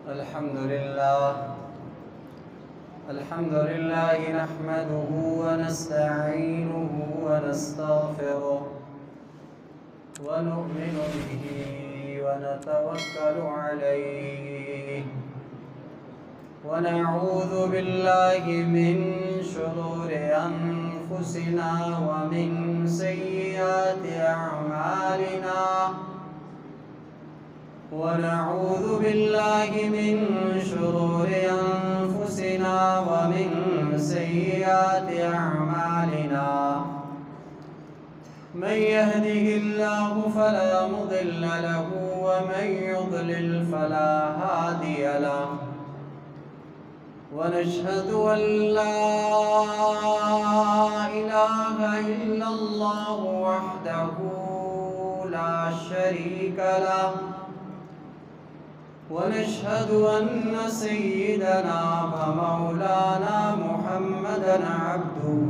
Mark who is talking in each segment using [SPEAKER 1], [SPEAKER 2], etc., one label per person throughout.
[SPEAKER 1] الحمد لله نحمده ونستعينه ونستغفره ونؤمن به ونتوكل عليه ونعوذ بالله من شرور أنفسنا ومن سيئات أعمالنا ونعوذ بالله من شرور أنفسنا ومن سيئات أعمالنا من يهده الله فلا مضل له ومن يضلل فلا هادي له ونشهد أن لا إله إلا الله وحده لا شريك له ونشهد أن سيدنا ومولانا محمدًا عبده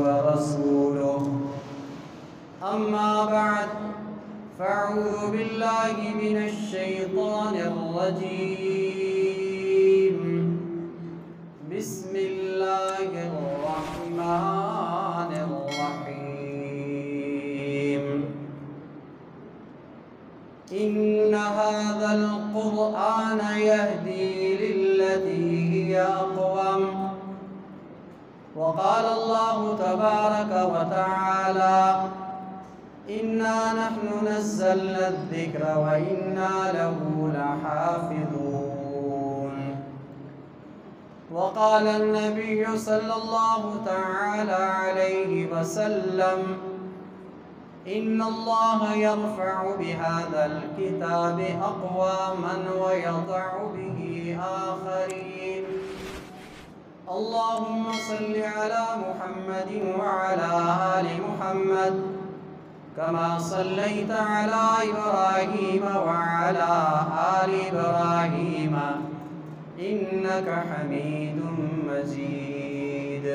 [SPEAKER 1] ورسوله أما بعد فأعوذ بالله من الشيطان الرجيم بسم الله الرحمن الرحيم إن هذا القرآن يهدي للتي هي أقوم وقال الله تبارك وتعالى إنا نحن نزلنا الذكر وإنا له لحافظون وقال النبي صلى الله تعالى عليه وسلم إن الله يرفع بهذا الكتاب أقواما ويضع به آخرين اللهم صل على محمد وعلى آل محمد كما صليت على إبراهيم وعلى آل إبراهيم إنك حميد مجيد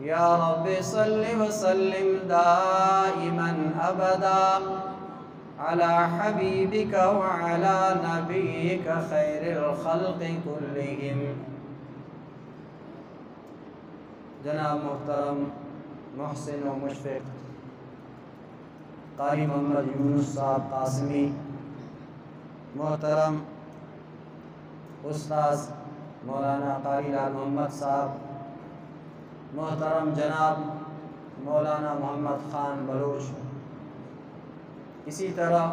[SPEAKER 1] يا رب صل وسلم دائما أبدا على حبيبك وعلى نبيك خير الخلق كلهم جناب محترم محسن و مشفق قاری محمد یونس صاحب قاسمی، محترم استاذ مولانا قاری لال محمد صاحب، محترم جناب مولانا محمد خان بلوچ، اسی طرح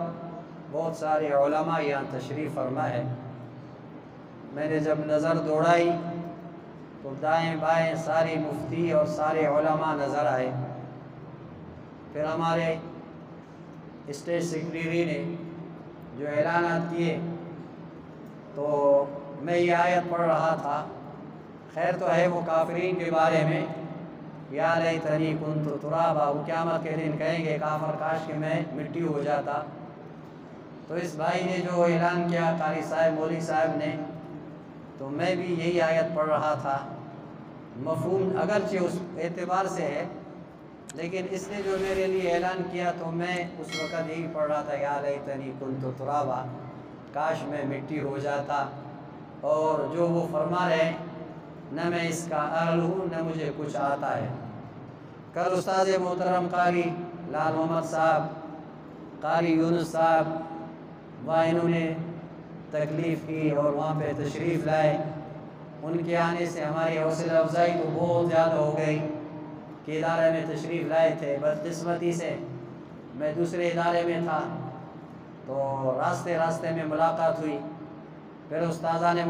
[SPEAKER 1] بہت سارے علماء یہاں تشریف فرما ہے۔ میں نے جب نظر دوڑائی تو دائیں بائیں سارے مفتی اور سارے علماء نظر آئے۔ پھر ہمارے اسٹیج سیکریٹری نے جو اعلانات کیے تو میں یہ آیت پڑھ رہا تھا، خیر تو ہے وہ کافرین کے بارے میں، یا لیتنی کنت ترابا، وہ قیامت کے دن کہیں گے کافر کاش کہ میں مٹی ہو جاتا۔ تو اس بھائی نے جو اعلان کیا قاری صاحب مولوی صاحب نے، تو میں بھی یہی آیت پڑھ رہا تھا۔ مفہوم اگرچہ اس اعتبار سے ہے، لیکن اس نے جو میرے لیے اعلان کیا تو میں اس وقت یہی پڑھ رہا تھا، یا لیتنی کنت ترابا، کاش میں مٹی ہو جاتا۔ اور جو وہ فرما رہے ہیں نہ میں اس کا اہل ہوں نہ مجھے کچھ آتا ہے۔ کل استاد محترم قاری لال محمد صاحب، قاری یونس صاحب وہاں انہوں نے تکلیف کی اور وہاں پہ تشریف لائے۔ ان کے آنے سے ہماری حوصلہ افزائی تو بہت زیادہ ہو گئی کہ ادارے میں تشریف لائے تھے۔ بدقسمتی سے میں دوسرے ادارے میں تھا تو راستے میں ملاقات ہوئی۔ پھر استاذہ نے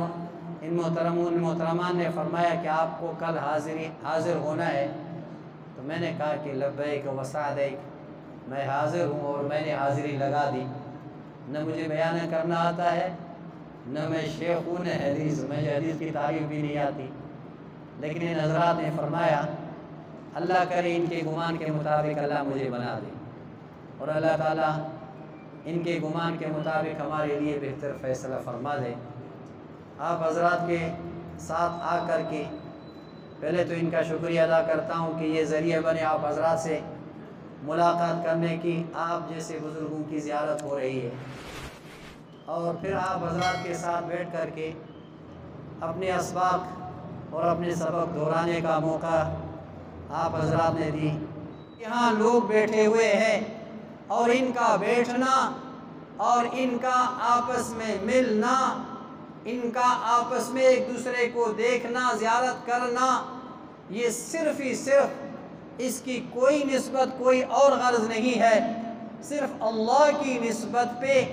[SPEAKER 1] ان محترمان نے فرمایا کہ آپ کو کل حاضر ہونا ہے، تو میں نے کہا کہ لبیک و سعدیک، میں حاضر ہوں اور میں نے حاضری لگا دی۔ نہ مجھے بیان کرنا آتا ہے، نہ میں شیخ ہوں نہ حدیث، مجھے حدیث کی تعریف بھی نہیں آتی، لیکن ان حضرات نے فرمایا اللہ کرے ان کے گمان کے مطابق اللہ مجھے بنا دے، اور اللہ تعالیٰ ان کے گمان کے مطابق ہمارے لیے بہتر فیصلہ فرما دے۔ آپ حضرات کے ساتھ آ کر کے پہلے تو ان کا شکریہ ادا کرتا ہوں کہ یہ ذریعہ بنے آپ حضرات سے ملاقات کرنے کی، آپ جیسے بزرگوں کی زیارت ہو رہی ہے۔ اور پھر آپ حضرات کے ساتھ بیٹھ کر کے اپنے اسباق اور اپنے سبق دہرانے کا موقع آپ حضرات نے دی۔ یہاں لوگ بیٹھے ہوئے ہیں اور ان کا بیٹھنا اور ان کا آپس میں ملنا، ان کا آپس میں ایک دوسرے کو دیکھنا، زیارت کرنا، یہ صرف ہی صرف اس کی کوئی نسبت کوئی اور غرض نہیں ہے، صرف اللہ کی نسبت پہ،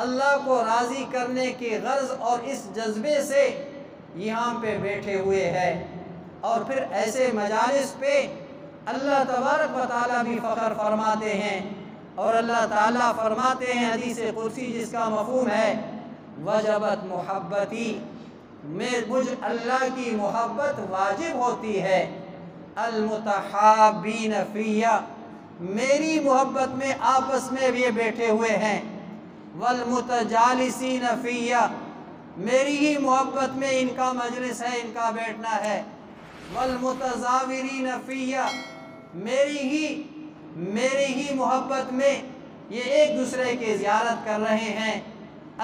[SPEAKER 1] اللہ کو راضی کرنے کی غرض اور اس جذبے سے یہاں پہ بیٹھے ہوئے ہیں۔ اور پھر ایسے مجالس پہ اللہ تبارک و تعالیٰ بھی فخر فرماتے ہیں، اور اللہ تعالیٰ فرماتے ہیں حدیث قدسی جس کا مفہوم ہے وجبت محبتی، مجھ اللہ کی محبت واجب ہوتی ہے، المتحابین فیہ، میری محبت میں آپس میں یہ بیٹھے ہوئے ہیں، والمتجالسین فیہ، میری ہی محبت میں ان کا مجلس ہے، ان کا بیٹھنا ہے، والمتزاورین فیہ، میری ہی محبت میں یہ ایک دوسرے کی زیارت کر رہے ہیں۔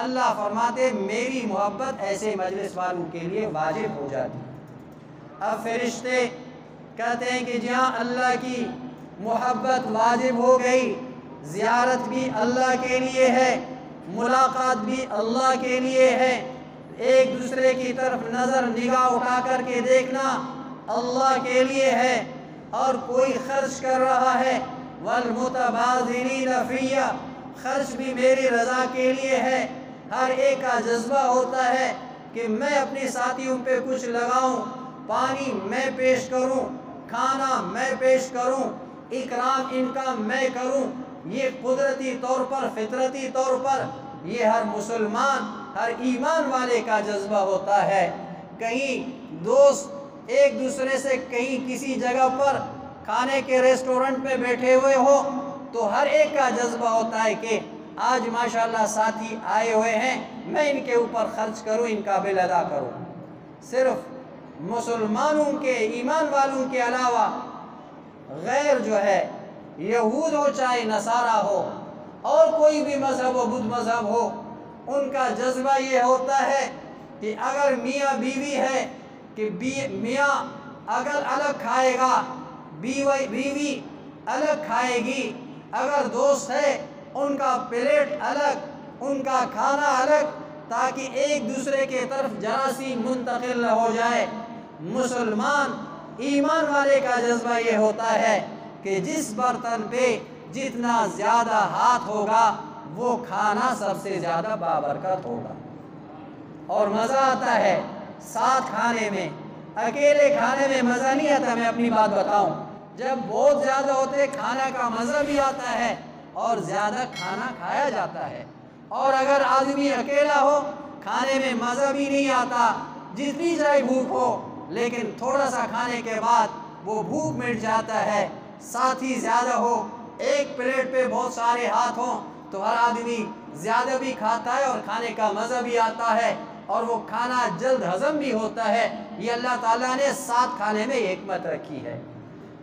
[SPEAKER 1] اللہ فرماتے میری محبت ایسے مجلس والوں کے لیے واجب ہو جاتی۔ اب فرشتے کہتے ہیں کہ جہاں اللہ کی محبت واجب ہو گئی، زیارت بھی اللہ کے لیے ہے، ملاقات بھی اللہ کے لیے ہے، ایک دوسرے کی طرف نظر نگاہ اٹھا کر کے دیکھنا اللہ کے لیے ہے، اور کوئی خرچ کر رہا ہے، والمتبادلین فیہ، خرچ بھی میری رضا کے لیے ہے، ہر ایک کا جذبہ ہوتا ہے کہ میں اپنی ساتھیوں پہ کچھ لگاؤں، پانی میں پیش کروں، کھانا میں پیش کروں، اکرام ان کا میں کروں، یہ قدرتی طور پر، فطرتی طور پر یہ ہر مسلمان، ہر ایمان والے کا جذبہ ہوتا ہے۔ کہیں دوست ایک دوسرے سے کہیں کسی جگہ پر کھانے کے ریسٹورنٹ پہ بیٹھے ہوئے ہو تو ہر ایک کا جذبہ ہوتا ہے کہ آج ماشاءاللہ ساتھی آئے ہوئے ہیں، میں ان کے اوپر خرچ کروں، ان کا بل ادا کروں۔ صرف مسلمانوں کے، ایمان والوں کے علاوہ غیر جو ہے، یہود ہو چاہے نصارہ ہو اور کوئی بھی مذہب ہو، بدھ مذہب ہو، ان کا جذبہ یہ ہوتا ہے کہ اگر میاں بیوی ہے کہ میاں اگر الگ کھائے گا، بیوی الگ کھائے گی، اگر دوست ہے ان کا پلیٹ الگ، ان کا کھانا الگ، تاکہ ایک دوسرے کے طرف جراثیم منتقل نہ ہو جائے۔ مسلمان ایمان والے کا جذبہ یہ ہوتا ہے کہ جس برتن پہ جتنا زیادہ ہاتھ ہوگا وہ کھانا سب سے زیادہ بابرکت ہوگا، اور مزہ آتا ہے ساتھ کھانے میں۔ اکیلے کھانے میں مزہ نہیں آتا، میں اپنی بات بتاؤں، جب بہت زیادہ ہوتے کھانا کا مزہ بھی آتا ہے اور زیادہ کھانا کھایا جاتا ہے، اور اگر آدمی اکیلا ہو کھانے میں مزہ بھی نہیں آتا، جتنی چاہے بھوک ہو، لیکن تھوڑا سا کھانے کے بعد وہ بھوک مٹ جاتا ہے۔ ساتھی زیادہ ہو، ایک پلیٹ پہ بہت سارے ہاتھ ہوں تو ہر آدمی زیادہ بھی کھاتا ہے اور کھانے کا مزہ بھی آتا ہے، اور وہ کھانا جلد ہضم بھی ہوتا ہے۔ یہ اللہ تعالیٰ نے ساتھ کھانے میں حکمت رکھی ہے۔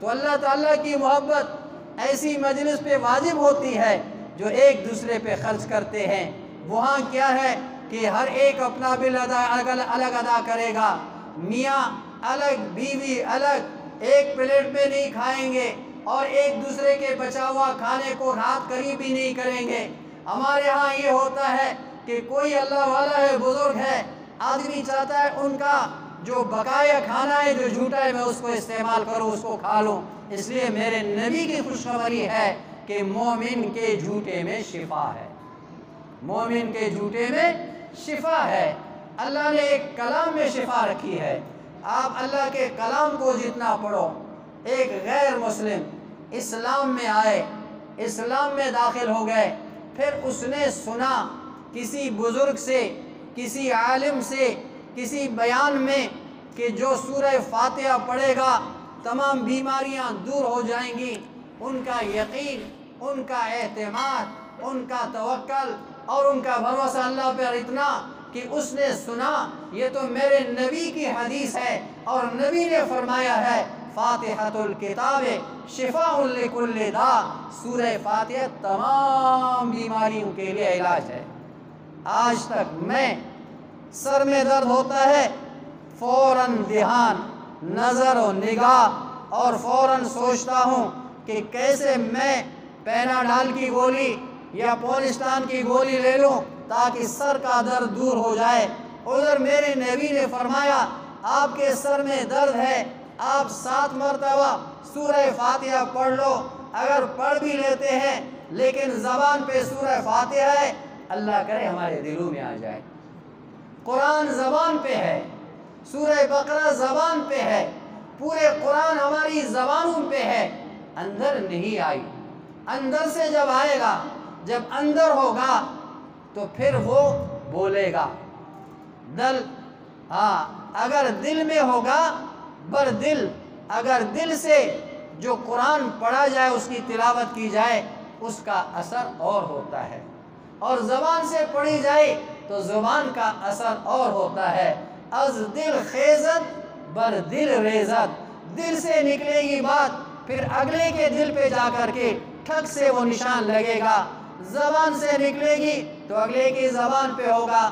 [SPEAKER 1] تو اللہ تعالیٰ کی محبت ایسی مجلس پہ واجب ہوتی ہے جو ایک دوسرے پہ خرچ کرتے ہیں۔ وہاں کیا ہے کہ ہر ایک اپنا بل الگ ادا کرے گا، میاں الگ، بیوی الگ، ایک پلیٹ میں نہیں کھائیں گے، اور ایک دوسرے کے بچا ہوا کھانے کو ہاتھ قریب بھی نہیں کریں گے۔ ہمارے ہاں یہ ہوتا ہے کہ کوئی اللہ والا ہے، بزرگ ہے، آدمی چاہتا ہے ان کا جو بقایا کھانا ہے، جو جھوٹا ہے، میں اس کو استعمال کروں، اس کو کھا لوں۔ اس لیے میرے نبی کی خوشخبری ہے کہ مومن کے جھوٹے میں شفا ہے، مومن کے جھوٹے میں شفا ہے۔ اللہ نے ایک کلام میں شفا رکھی ہے۔ آپ اللہ کے کلام کو جتنا پڑھو، ایک غیر مسلم اسلام میں آئے، اسلام میں داخل ہو گئے، پھر اس نے سنا کسی بزرگ سے، کسی عالم سے، کسی بیان میں کہ جو سورہ فاتحہ پڑھے گا تمام بیماریاں دور ہو جائیں گی، ان کا یقین، ان کا اعتماد، ان کا توکل اور ان کا بھروسہ اللہ پر اتنا کہ اس نے سنا یہ تو میرے نبی کی حدیث ہے، اور نبی نے فرمایا ہے فاتحۃ الکتاب شفاء لکل داء، سورہ فاتحہ تمام بیماریوں کے لیے علاج ہے۔ آج تک میں سر میں درد ہوتا ہے فوراً دھیان، نظر و نگاہ اور فوراً سوچتا ہوں کہ کیسے میں پیناڈال کی گولی یا پولسٹان کی گولی لے لوں تاکہ سر کا درد دور ہو جائے۔ ادھر میرے نبی نے فرمایا آپ کے سر میں درد ہے، آپ 7 مرتبہ سورہ فاتحہ پڑھ لو۔ اگر پڑھ بھی لیتے ہیں لیکن زبان پہ سورہ فاتحہ ہے، اللہ کرے ہمارے دلوں میں آ جائے۔ قرآن زبان پہ ہے، سورہ بقرہ زبان پہ ہے، پورے قرآن ہماری زبانوں پہ ہے، اندر نہیں آئی۔ اندر سے جب آئے گا، جب اندر ہوگا تو پھر وہ بولے گا۔ اگر دل میں ہوگا بردل، اگر دل سے جو قرآن پڑھا جائے اس کی تلاوت کی جائے اس کا اثر اور ہوتا ہے، اور زبان سے پڑھی جائے تو زبان کا اثر اور ہوتا ہے۔ از دل خیزت بر دل ریزت، دل سے نکلے گی بات پھر اگلے کے دل پہ جا کر کے ٹھک سے وہ نشان لگے گا، زبان سے نکلے گی تو اگلے کی زبان پہ ہوگا۔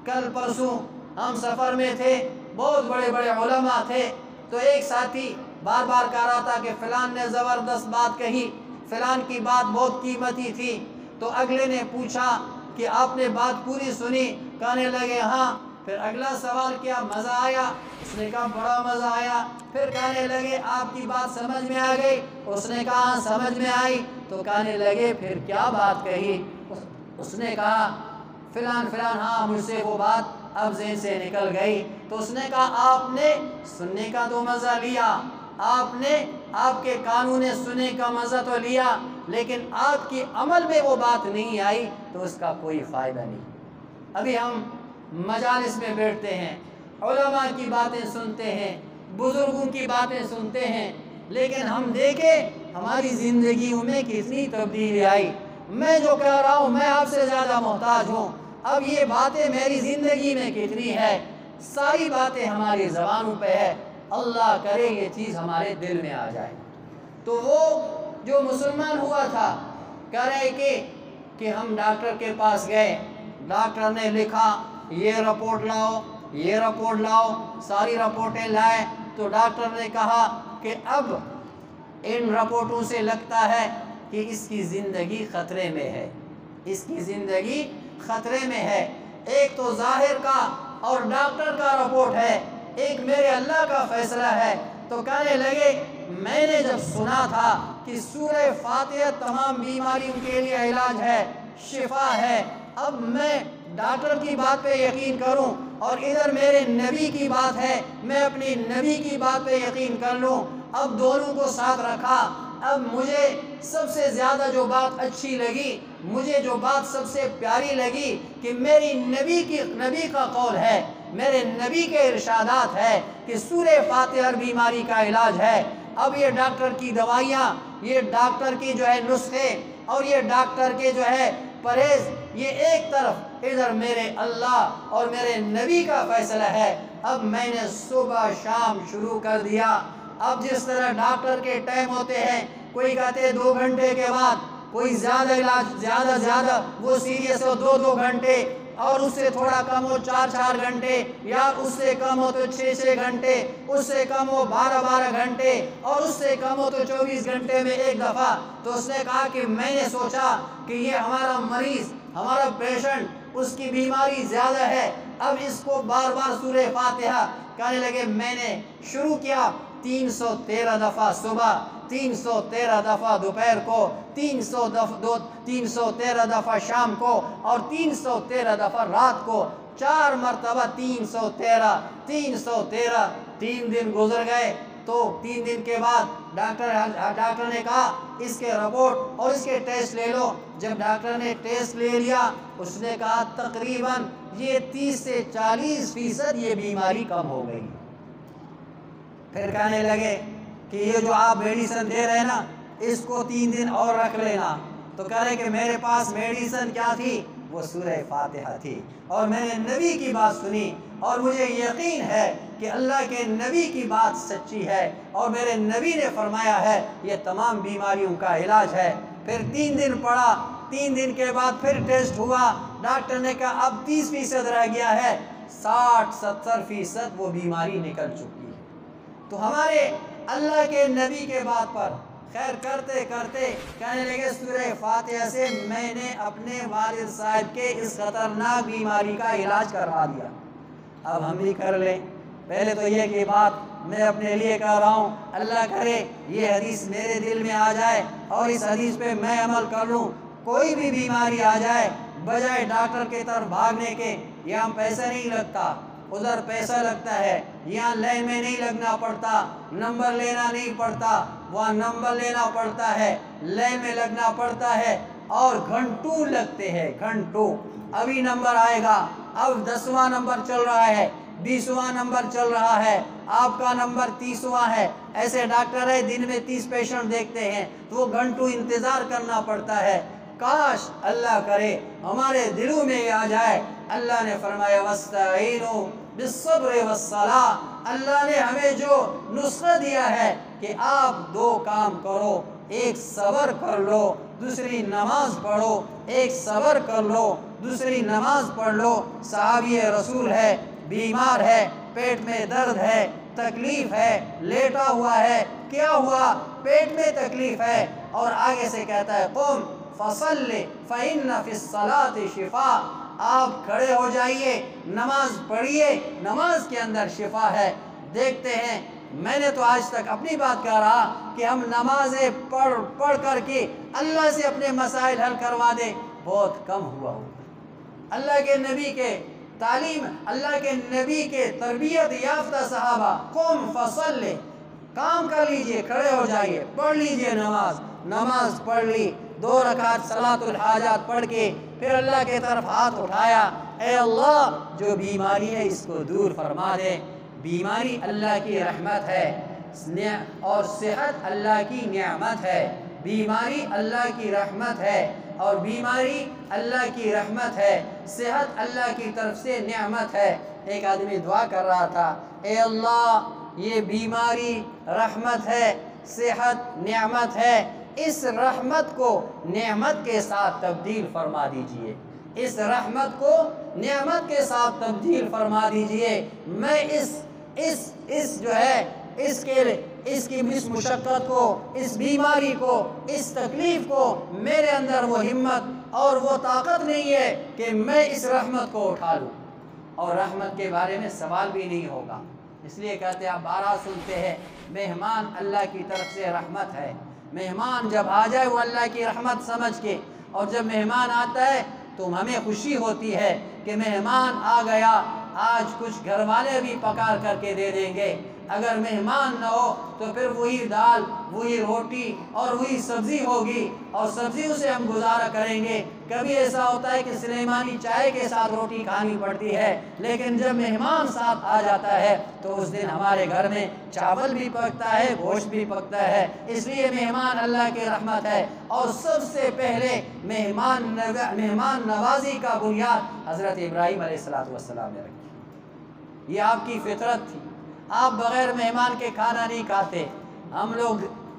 [SPEAKER 1] کل پرسوں ہم سفر میں تھے، بہت بڑے بڑے علماء تھے، تو ایک ساتھی بار بار کہہ رہا تھا کہ فلان نے زبردست بات کہی، فلان کی بات بہت قیمتی تھی۔ تو اگلے نے پوچھا کہ آپ نے بات پوری سنی؟ کہنے لگے ہاں۔ پھر اگلا سوال کیا مزہ آیا؟ اس نے کہا بڑا مزہ آیا۔ پھر کہنے لگے آپ کی بات سمجھ میں آ گئی؟ اس نے کہا ہاں سمجھ میں آئی۔ تو کہنے لگے پھر کیا بات کہی؟ اس نے کہا فلان فلان، ہاں مجھ سے وہ بات اب ذہن سے نکل گئی۔ تو اس نے کہا آپ نے سننے کا تو مزہ لیا، آپ کے کانوں نے سننے کا مزہ تو لیا، لیکن آپ کی عمل میں وہ بات نہیں آئی تو اس کا کوئی فائدہ نہیں۔ ابھی ہم مجالس میں بیٹھتے ہیں، علماء کی باتیں سنتے ہیں، بزرگوں کی باتیں سنتے ہیں، لیکن ہم دیکھیں ہماری زندگیوں میں کتنی تبدیلی آئی۔ میں جو کہہ رہا ہوں میں آپ سے زیادہ محتاج ہوں، اب یہ باتیں میری زندگی میں کتنی ہے، ساری باتیں ہماری زبانوں پہ ہے۔ اللہ کرے یہ چیز ہمارے دل میں آ جائے۔ تو وہ جو مسلمان ہوا تھا کہہ رہے کہ ہم ڈاکٹر کے پاس گئے، ڈاکٹر نے لکھا یہ رپورٹ لاؤ، یہ رپورٹ لاؤ، ساری رپورٹیں لائے۔ تو ڈاکٹر نے کہا کہ اب ان رپورٹوں سے لگتا ہے کہ اس کی زندگی خطرے میں ہے، اس کی زندگی خطرے میں ہے۔ ایک تو ظاہر کا اور ڈاکٹر کا رپورٹ ہے، ایک میرے اللہ کا فیصلہ ہے۔ تو کہنے لگے میں نے جب سنا تھا کہ سورہ فاتحہ تمام بیماریوں کے لیے علاج ہے، شفا ہے، اب میں ڈاکٹر کی بات پہ یقین کروں اور ادھر میرے نبی کی بات ہے، میں اپنی نبی کی بات پہ یقین کر لوں۔ اب دونوں کو ساتھ رکھا۔ اب مجھے سب سے زیادہ جو بات اچھی لگی، مجھے جو بات سب سے پیاری لگی کہ میری نبی کا قول ہے، میرے نبی کے ارشادات ہے کہ سورہ فاتحہ ہر بیماری کا علاج ہے۔ اب یہ ڈاکٹر کی دوائیاں، یہ ڈاکٹر کی جو ہے نسخے اور یہ ڈاکٹر کے جو ہے پرہیز، یہ ایک طرف، ادھر میرے اللہ اور میرے نبی کا فیصلہ ہے۔ اب میں نے صبح شام شروع کر دیا۔ اب جس طرح ڈاکٹر کے ٹائم ہوتے ہیں، کوئی کہتے ہیں 2 گھنٹے کے بعد، کوئی زیادہ علاج زیادہ وہ سیریس ہو 2 گھنٹے، اور اس سے تھوڑا کم ہو 4 گھنٹے، یا اس سے کم ہو تو 6 گھنٹے، اس سے کم ہو 12 گھنٹے، اور اس سے کم ہو تو 24 گھنٹے میں ایک دفعہ۔ تو اس نے کہا کہ میں نے سوچا کہ یہ ہمارا مریض، ہمارا پیشنٹ، اس کی بیماری زیادہ ہے، اب اس کو بار بار سورہ فاتحہ کہنے لگے۔ میں نے شروع کیا 313 دفعہ صبح، 313 دفعہ دوپہر کو، 313 دفعہ شام کو، اور 313 دفعہ رات کو، 4 مرتبہ 313 3 دن گزر گئے۔ تو 3 دن کے بعد ڈاکٹر نے کہا اس کے رپورٹ اور اس کے ٹیسٹ لے لو۔ جب ڈاکٹر نے ٹیسٹ لے لیا، اس نے کہا تقریباً یہ 30 سے 40% یہ بیماری کم ہو گئی۔ پھر کہنے لگے کہ یہ جو آپ میڈیسن دے رہے ہیں نا، اس کو 3 دن اور رکھ لینا۔ تو کہہ رہے کہ میرے پاس میڈیسن کیا تھی؟ وہ سورہ فاتحہ تھی، اور میں نے نبی کی بات سنی، اور مجھے یقین ہے کہ اللہ کے نبی کی بات سچی ہے، اور میرے نبی نے فرمایا ہے یہ تمام بیماریوں کا علاج ہے۔ پھر 3 دن پڑا، 3 دن کے بعد پھر ٹیسٹ ہوا، ڈاکٹر نے کہا اب 30% رہ گیا ہے، 60-70% وہ بیماری نکل چکی ہے۔ تو ہمارے اللہ کے نبی کے بات پر خیر کرتے کرتے کہنے لگے سورہ فاتحہ سے میں نے اپنے والد صاحب کے اس خطرناک بیماری کا علاج کروا دیا، اب ہم بھی کر لیں۔ پہلے تو یہ کہ بات میں اپنے لیے کہہ رہا ہوں، اللہ کرے یہ حدیث میرے دل میں آ جائے اور اس حدیث پہ میں عمل کر لوں۔ کوئی بھی بیماری آ جائے، بجائے ڈاکٹر کی طرف بھاگنے کے، یہاں پیسہ نہیں لگتا، ادھر پیسہ لگتا ہے، یہاں لائن میں نہیں لگنا پڑتا، نمبر لینا نہیں پڑتا، وہاں نمبر لینا پڑتا ہے، لائن میں لگنا پڑتا ہے، اور گھنٹوں لگتے ہیں، گھنٹوں۔ ابھی نمبر آئے گا، اب 10واں نمبر چل رہا ہے، 20واں نمبر چل رہا ہے، آپ کا نمبر 30واں ہے۔ ایسے ڈاکٹر ہے دن میں 30 پیشنٹ دیکھتے ہیں، تو وہ گھنٹوں انتظار کرنا پڑتا ہے۔ کاش اللہ کرے ہمارے دلوں میں یہ آ جائے۔ اللہ نے فرمایا وَاسْتَعِینُوا بِالصَّبْرِ وَالصَّلَاةِ، اللہ نے ہمیں جو نسخہ دیا ہے کہ آپ 2 کام کرو، ایک صبر کر لو، دوسری نماز پڑھو، ایک صبر کر لو، دوسری نماز پڑھ لو۔ صحابی رسول ہے، بیمار ہے، پیٹ میں درد ہے، تکلیف ہے، لیٹا ہوا ہے، کیا ہوا؟ پیٹ میں تکلیف ہے، اور آگے سے کہتا ہے قم فصل فإن فی الصلاۃ شفاء، آپ کھڑے ہو جائیے، نماز پڑھیے، نماز کے اندر شفا ہے۔ دیکھتے ہیں، میں نے تو آج تک اپنی بات کہہ رہا کہ ہم نمازیں پڑھ کر کے اللہ سے اپنے مسائل حل کروا دیں، بہت کم ہوا ہوگا۔ اللہ کے نبی کے تعلیم، اللہ کے نبی کے تربیت یافتہ صحابہ، قم فصل، کام کر لیجئے، کھڑے ہو جائیے، پڑھ لیجئے نماز۔ نماز پڑھ لی، 2 رکعت صلاۃ الحاجات پڑھ کے پھر اللہ کی طرف ہاتھ اٹھایا، اے اللہ جو بیماری ہے اس کو دور فرما دے۔ بیماری اللہ کی رحمت ہے، اور صحت اللہ کی نعمت ہے۔ بیماری اللہ کی رحمت ہے، اور بیماری اللہ کی رحمت ہے، صحت اللہ کی طرف سے نعمت ہے۔ ایک آدمی دعا کر رہا تھا، اے اللہ یہ بیماری رحمت ہے، صحت نعمت ہے، اس رحمت کو نعمت کے ساتھ تبدیل فرما دیجئے، اس رحمت کو نعمت کے ساتھ تبدیل فرما دیجئے۔ میں اس جو ہے اس کی مشقت کو، اس بیماری کو، اس تکلیف کو، میرے اندر وہ ہمت اور وہ طاقت نہیں ہے کہ میں اس رحمت کو اٹھا لوں، اور رحمت کے بارے میں سوال بھی نہیں ہوگا۔ اس لیے کہتے ہیں، آپ بارہا سنتے ہیں، مہمان اللہ کی طرف سے رحمت ہے۔ مہمان جب آ جائے وہ اللہ کی رحمت سمجھ کے، اور جب مہمان آتا ہے تو ہمیں خوشی ہوتی ہے کہ مہمان آ گیا، آج کچھ گھر والے بھی پکا کر کے دے دیں گے۔ اگر مہمان نہ ہو تو پھر وہی دال، وہی روٹی اور وہی سبزی ہوگی، اور سبزیوں سے ہم گزارا کریں گے۔ کبھی ایسا ہوتا ہے کہ سلیمانی چائے کے ساتھ روٹی کھانی پڑتی ہے، لیکن جب مہمان ساتھ آ جاتا ہے تو اس دن ہمارے گھر میں چاول بھی پکتا ہے، گوشت بھی پکتا ہے۔ اس لیے مہمان اللہ کی رحمت ہے، اور سب سے پہلے مہمان نوازی کا بنیاد حضرت ابراہیم علیہ السلام نے رکھی۔ یہ آپ کی فطرت تھی، آپ بغیر مہمان کے کھانا نہیں کھاتے۔ ہم لوگ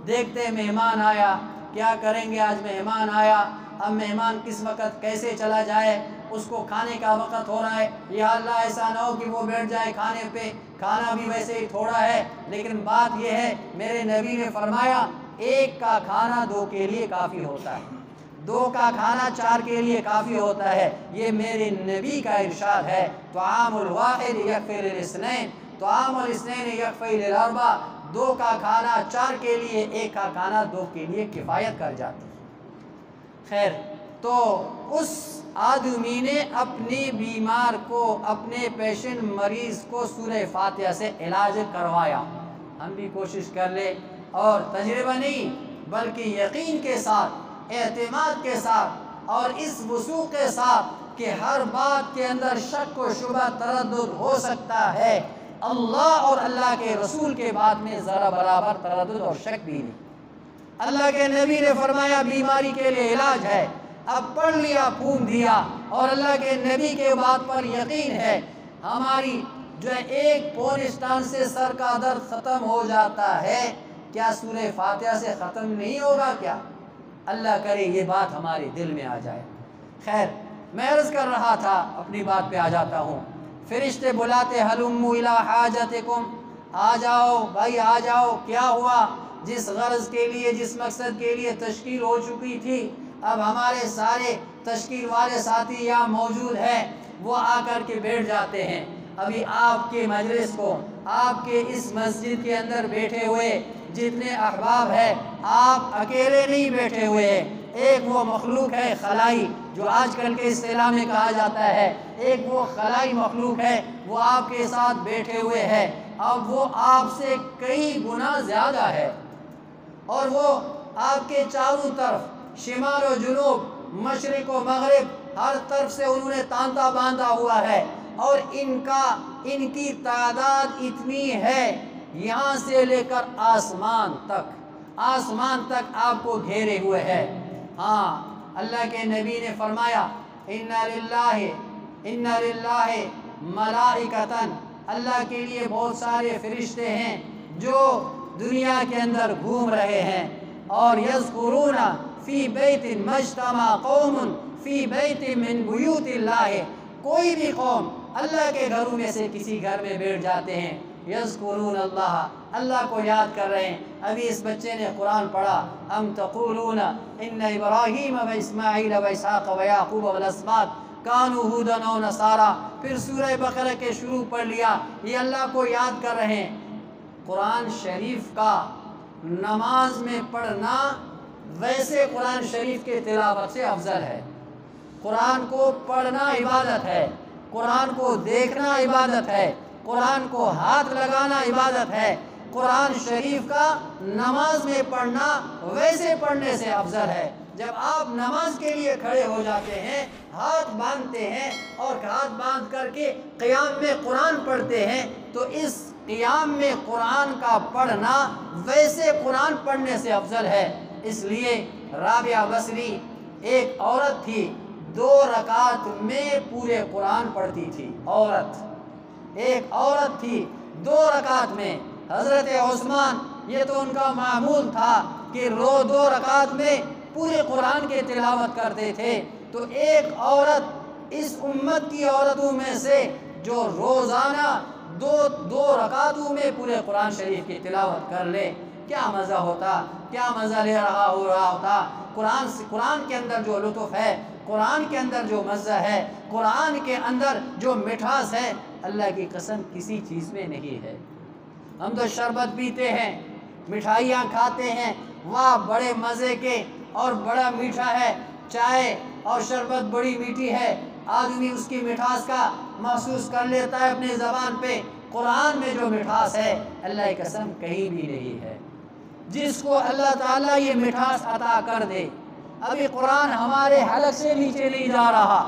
[SPEAKER 1] دیکھتے مہمان آیا، کیا کریں گے، آج مہمان آیا، اب مہمان کس وقت کیسے چلا جائے، اس کو کھانے کا وقت ہو رہا ہے، یا اللہ ایسا نہ ہو کہ وہ بیٹھ جائے کھانے پہ، کھانا بھی ویسے ہی تھوڑا ہے۔ لیکن بات یہ ہے، میرے نبی نے فرمایا ایک کا کھانا 2 کے لیے کافی ہوتا ہے، 2 کا کھانا 4 کے لیے کافی ہوتا ہے۔ یہ میرے نبی کا ارشاد ہے، طعام الواحد یکفی للاثنین، طعام الاثنین یکفی للاربع، 2 کا کھانا 4 کے لیے، 1 کا کھانا 2 کے لیے کفایت کر جاتی ہے۔ خیر، تو اس آدمی نے اپنی بیمار کو، اپنے پیشنٹ مریض کو سورہ فاتحہ سے علاج کروایا۔ ہم بھی کوشش کر لیں، اور تجربہ نہیں بلکہ یقین کے ساتھ، اعتماد کے ساتھ، اور اس وثوق کے ساتھ کہ ہر بات کے اندر شک و شبہ، تردد ہو سکتا ہے، اللہ اور اللہ کے رسول کے بات میں ذرا برابر تردد اور شک بھی نہیں۔ اللہ کے نبی نے فرمایا بیماری کے لیے علاج ہے، اب پڑھ لیا، پھون دیا، اور اللہ کے نبی کے بات پر یقین ہے۔ ہماری جو ایک پونسٹان سے سر کا درد ختم ہو جاتا ہے، کیا سورہ فاتحہ سے ختم نہیں ہوگا کیا؟ اللہ کرے یہ بات ہمارے دل میں آ جائے۔ خیر، میں عرض کر رہا تھا، اپنی بات پہ آ جاتا ہوں، فرشتے بلاتے ہلموا الی حاجتکم، آ جاؤ بھائی آ جاؤ، کیا ہوا؟ جس غرض کے لیے، جس مقصد کے لیے تشکیل ہو چکی تھی، اب ہمارے سارے تشکیل والے ساتھی یہاں موجود ہیں، وہ آ کر کے بیٹھ جاتے ہیں۔ ابھی آپ کے مجلس کو، آپ کے اس مسجد کے اندر بیٹھے ہوئے جتنے احباب ہیں، آپ اکیلے نہیں بیٹھے ہوئے ہیں، ایک وہ مخلوق ہے خلائی، جو آج کل کے اصطلاح میں کہا جاتا ہے، ایک وہ خلائی مخلوق ہے، وہ آپ کے ساتھ بیٹھے ہوئے ہے، اب وہ آپ سے کئی گنا زیادہ ہے، اور وہ آپ کے چاروں طرف، شمال و جنوب، مشرق و مغرب، ہر طرف سے انہوں نے تانتا باندھا ہوا ہے، اور ان کی تعداد اتنی ہے، یہاں سے لے کر آسمان تک آپ کو گھیرے ہوئے ہے۔ ہاں، اللہ کے نبی نے فرمایا اِنَّ لِلَّهِ مَلَائِکَةً، اللہ کے لیے بہت سارے فرشتے ہیں جو دنیا کے اندر گھوم رہے ہیں، اور یذکرون فی بیت مجتمع قوم فی بیت من بیوت اللہ، کوئی بھی قوم اللہ کے گھروں میں سے کسی گھر میں بیٹھ جاتے ہیں، یذکرون اللہ کو یاد کر رہے ہیں۔ ابھی اس بچے نے قرآن پڑھا، ام تقولون ان ابراہیم و اسماعیل و اسحاق و یعقوب والاسباط کانوا ھودا او نصارا، پھر سورہ بقرہ کے شروع پڑھ لیا، یہ اللہ کو یاد کر رہے ہیں۔ قرآن شریف کا نماز میں پڑھنا ویسے قرآن شریف کے تلاوت سے افضل ہے۔ قرآن کو پڑھنا عبادت ہے، قرآن کو دیکھنا عبادت ہے، قرآن کو ہاتھ لگانا عبادت ہے۔ قرآن شریف کا نماز میں پڑھنا ویسے پڑھنے سے افضل ہے۔ جب آپ نماز کے لیے کھڑے ہو جاتے ہیں، ہاتھ باندھتے ہیں اور ہاتھ باندھ کر کے قیام میں قرآن پڑھتے ہیں، تو اس قیام میں قرآن کا پڑھنا ویسے قرآن پڑھنے سے افضل ہے۔ اس لیے رابعہ بصری ایک عورت تھی، 2 رکعت میں پورے قرآن پڑھتی تھی، ایک عورت تھی 2 رکعت میں۔ حضرت عثمان، یہ تو ان کا معمول تھا کہ 2 رکعت میں پورے قرآن کے تلاوت کرتے تھے، تو ایک عورت اس امت کی عورتوں میں سے جو روزانہ 2 رکعتوں میں پورے قرآن شریف کی تلاوت کر لے، کیا مزہ ہوتا، کیا مزہ لے رہا ہوتا۔ قرآن کے اندر جو لطف ہے، قرآن کے اندر جو مزہ ہے، قرآن کے اندر جو مٹھاس ہے، اللہ کی قسم کسی چیز میں نہیں ہے۔ ہم تو شربت پیتے ہیں، مٹھائیاں کھاتے ہیں، واہ بڑے مزے کے اور بڑا میٹھا ہے، چائے اور شربت بڑی میٹھی ہے، آدمی اس کی مٹھاس کا محسوس کر لیتا ہے اپنی زبان پہ۔ قرآن میں جو مٹھاس ہے، اللہ کی قسم کہیں بھی نہیں ہے۔ جس کو اللہ تعالیٰ یہ مٹھاس عطا کر دے، ابھی قرآن ہمارے حلق سے نیچے نہیں جا رہا،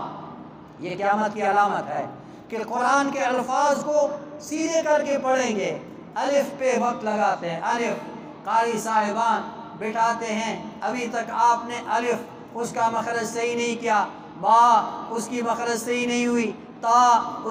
[SPEAKER 1] یہ قیامت کی علامت ہے کہ قرآن کے الفاظ کو سیدھے کر کے پڑھیں گے، الف پہ وقت لگاتے ہیں، الف قاری صاحبان بٹھاتے ہیں، ابھی تک آپ نے الف اس کا مخرج صحیح نہیں کیا، با اس کی مخرج صحیح نہیں ہوئی، تا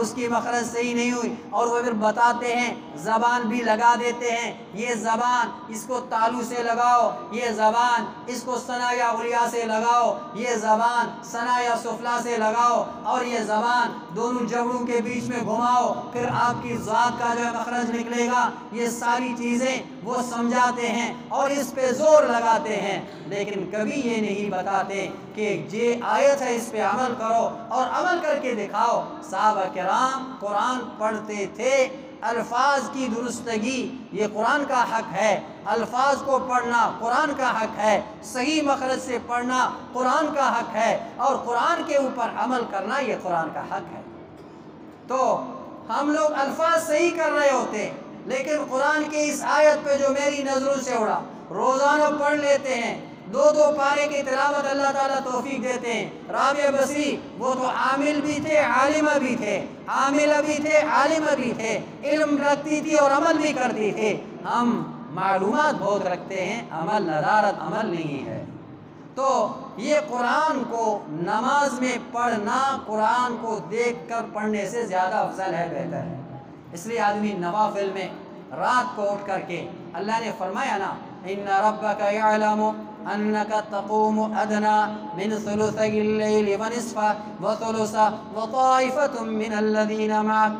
[SPEAKER 1] اس کی مخرج صحیح نہیں ہوئی، اور وہ پھر بتاتے ہیں، زبان بھی لگا دیتے ہیں، یہ زبان اس کو تالو سے لگاؤ، یہ زبان اس کو ثنا یا علیا سے لگاؤ، یہ زبان ثنا یا سفلا سے لگاؤ، اور یہ زبان دونوں جبڑوں کے بیچ میں گھماؤ، پھر آپ کی ذات کا جو مخرج نکلے گا۔ یہ ساری چیزیں وہ سمجھاتے ہیں اور اس پہ زور لگاتے ہیں، لیکن کبھی یہ نہیں بتاتے کہ یہ آیت ہے، اس پہ عمل کرو اور عمل کر کے دکھاؤ۔ صحابہ کرام قرآن پڑھتے تھے، الفاظ کی درستگی یہ قرآن کا حق ہے، الفاظ کو پڑھنا قرآن کا حق ہے، صحیح مخرج سے پڑھنا قرآن کا حق ہے، اور قرآن کے اوپر عمل کرنا یہ قرآن کا حق ہے۔ تو ہم لوگ الفاظ صحیح کر رہے ہوتے، لیکن قرآن کی اس آیت پہ جو میری نظروں سے اڑا، روزانہ پڑھ لیتے ہیں، 2 پارے کی تلاوت اللہ تعالیٰ توفیق دیتے ہیں۔ رابعہ بصری وہ تو عامل بھی تھے، عالمہ بھی تھے، عاملہ بھی تھے، عالمہ بھی تھے، علم رکھتی تھی اور عمل بھی کرتی تھے۔ ہم معلومات بہت رکھتے ہیں، عمل ندارت عمل نہیں ہے۔ تو یہ قرآن کو نماز میں پڑھنا قرآن کو دیکھ کر پڑھنے سے زیادہ افضل ہے، بہتر ہے۔ اس لیے آدمی نوافل میں رات کو اٹھ کر کے، اللہ نے فرمایا نا إن ربك يعلم أنك تقوم أدنى من ثلثي الليل ونصفه وثلثه وطائفة من الذين معك.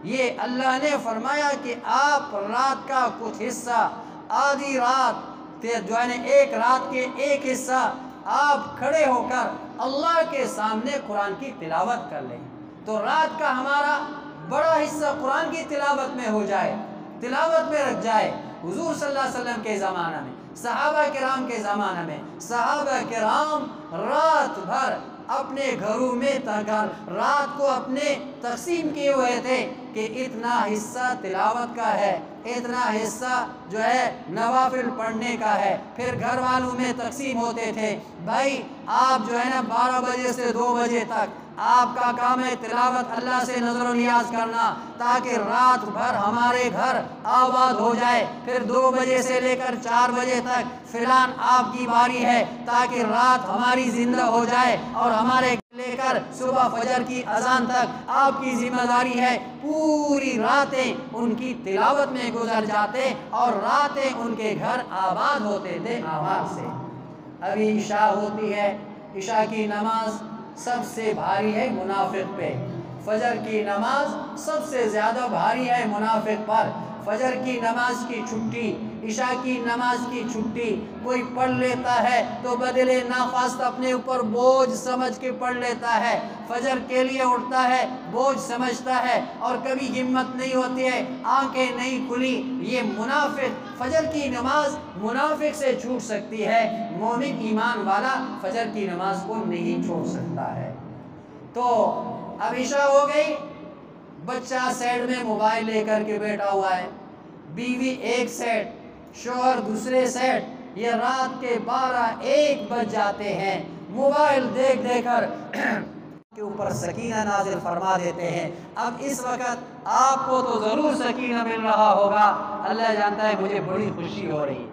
[SPEAKER 1] یہ اللہ نے فرمایا کہ آپ رات کا کچھ حصہ، آدھی رات جو ہے ایک رات کے ایک حصہ آپ کھڑے ہو کر اللہ کے سامنے قرآن کی تلاوت کر لیں. تو رات کا ہمارا بڑا حصہ قرآن کی تلاوت میں ہو جائے، تلاوت میں رکھ جائے. حضور صلی اللہ علیہ وسلم کے زمانہ میں، صحابہ کرام کے زمانہ میں، صحابہ کرام رات بھر اپنے گھروں میں رات کو اپنے تقسیم کیے ہوئے تھے کہ اتنا حصہ تلاوت کا ہے، اتنا حصہ جو ہے نوافل پڑھنے کا ہے. پھر گھر والوں میں تقسیم ہوتے تھے، بھائی آپ جو ہے نا 12 بجے سے 2 بجے تک آپ کا کام ہے تلاوت، اللہ سے نظر و نیاز کرنا تاکہ رات بھر ہمارے گھر آباد ہو جائے. پھر 2 بجے سے لے کر 4 بجے تک فلان آپ کی باری ہے تاکہ رات ہماری زندہ ہو جائے، اور ہمارے لے کر صبح فجر کی اذان تک آپ کی ذمہ داری ہے. پوری راتیں ان کی تلاوت میں گزر جاتے اور راتیں ان کے گھر آباد ہوتے تھے آواز سے. ابھی عشاء ہوتی ہے، عشاء کی نماز سب سے بھاری ہے منافق پہ، فجر کی نماز سب سے زیادہ بھاری ہے منافق پر. فجر کی نماز کی چھٹی، عشاء کی نماز کی چھٹی کوئی پڑھ لیتا ہے تو بدلے ناخواست اپنے اوپر بوجھ سمجھ کے پڑھ لیتا ہے. فجر کے لیے اٹھتا ہے بوجھ سمجھتا ہے اور کبھی ہمت نہیں ہوتی ہے، آنکھیں نہیں کھلی. یہ منافق، فجر کی نماز منافق سے چھوٹ سکتی ہے، مومن ایمان والا فجر کی نماز کو نہیں چھوڑ سکتا ہے. تو اب عشاء ہو گئی، بچہ سائڈ میں موبائل لے کر کے بیٹھا ہوا ہے، بیوی ایک سائڈ، شوہر دوسرے سائڈ. یہ رات کے 12-1 بج جاتے ہیں، موبائل دیکھ دیکھ کر کے اوپر سکینہ نازل فرما دیتے ہیں. اب اس وقت آپ کو تو ضرور سکینہ مل رہا ہوگا، اللہ جانتا ہے مجھے بڑی خوشی ہو رہی،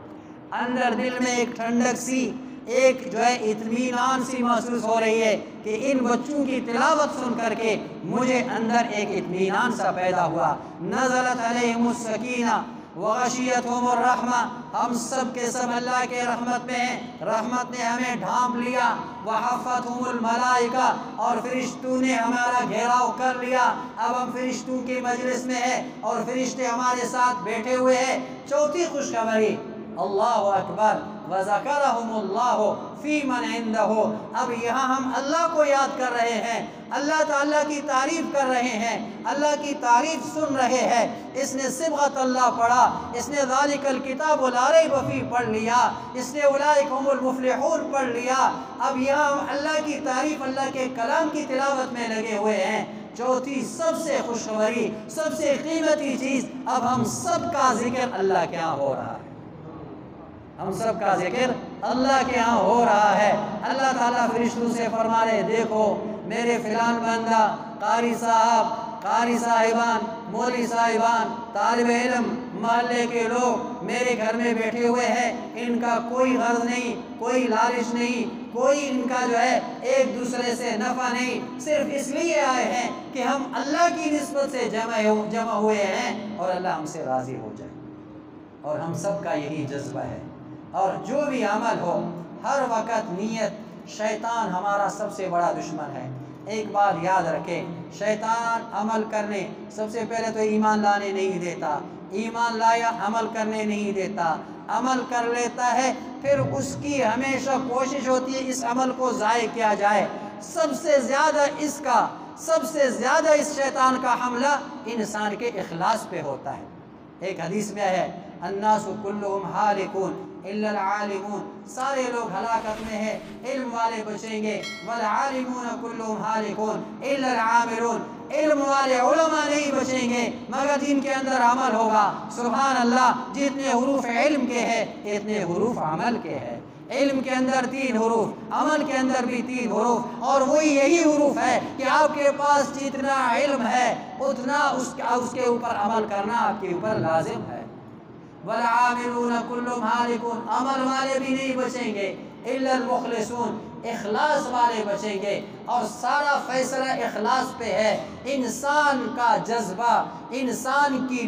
[SPEAKER 1] اندر دل میں ایک ٹھنڈک سی، ایک جو ہے اطمینان سی محسوس ہو رہی ہے کہ ان بچوں کی تلاوت سن کر کے مجھے اندر ایک اطمینان سا پیدا ہوا. نزلت علیہم السکینہ وغشیتہم الرحمہ. ہم سب کے سب اللہ کے رحمت میں ہیں، رحمت نے ہمیں ڈھانپ لیا. وحفتہم الملائکہ، اور فرشتوں نے ہمارا گھیراؤ کر لیا. اب ہم فرشتوں کی مجلس میں ہیں اور فرشتے ہمارے ساتھ بیٹھے ہوئے ہیں. چوتھی خوشخبری، اللہ اکبر، وذکرہم اللہ فی من عندہ. اب یہاں ہم اللہ کو یاد کر رہے ہیں، اللہ تعالیٰ کی تعریف کر رہے ہیں، اللہ کی تعریف سن رہے ہیں. اس نے صبغۃ اللہ پڑھا، اس نے ذالک الکتاب لا ریب فیہ پڑھ لیا، اس نے اولئک هم المفلحون پڑھ لیا. اب یہاں ہم اللہ کی تعریف، اللہ کے کلام کی تلاوت میں لگے ہوئے ہیں. چوتھی سب سے خوشخبری، سب سے قیمتی چیز، اب ہم سب کا ذکر اللہ کے ہاں ہو رہا ہے. ہم سب کا ذکر اللہ کے ہاں ہو رہا ہے. اللہ تعالیٰ فرشتوں سے فرما رہے، دیکھو میرے فلان بندہ، قاری صاحب، قاری صاحبان، مولوی صاحبان، طالب علم، محلے کے لوگ میرے گھر میں بیٹھے ہوئے ہیں. ان کا کوئی غرض نہیں، کوئی لالچ نہیں، کوئی ان کا جو ہے ایک دوسرے سے نفع نہیں، صرف اس لیے آئے ہیں کہ ہم اللہ کی نسبت سے جمع ہوئے ہیں اور اللہ ہم سے راضی ہو جائے. اور ہم سب کا یہی جذبہ ہے. اور جو بھی عمل ہو، ہر وقت نیت، شیطان ہمارا سب سے بڑا دشمن ہے. ایک بات یاد رکھیں، شیطان عمل کرنے سب سے پہلے تو ایمان لانے نہیں دیتا، ایمان لایا عمل کرنے نہیں دیتا، عمل کر لیتا ہے پھر اس کی ہمیشہ کوشش ہوتی ہے اس عمل کو ضائع کیا جائے. سب سے زیادہ اس شیطان کا حملہ انسان کے اخلاص پہ ہوتا ہے. ایک حدیث میں ہے، الناس کلہم ہالکون الا العالمون. سارے لوگ ہلاکت میں ہیں، علم والے بچیں گے. والعالمون کلہم ہالکون الا العاملون. علم والے علماء نہیں بچیں گے مگر جن کے اندر عمل ہوگا. سبحان اللہ، جتنے حروف علم کے ہیں اتنے حروف عمل کے ہیں. علم کے اندر 3 حروف، عمل کے اندر بھی 3 حروف، اور وہی یہی حروف ہے کہ آپ کے پاس جتنا علم ہے اتنا اس کے اوپر عمل کرنا آپ کے اوپر لازم ہے. والعاملون کلہم ہالکون، عمل والے بھی نہیں بچیں گے. الا المخلصون، اخلاص والے بچیں گے، اور سارا فیصلہ اخلاص پہ ہے۔ انسان کا جذبہ، انسان کی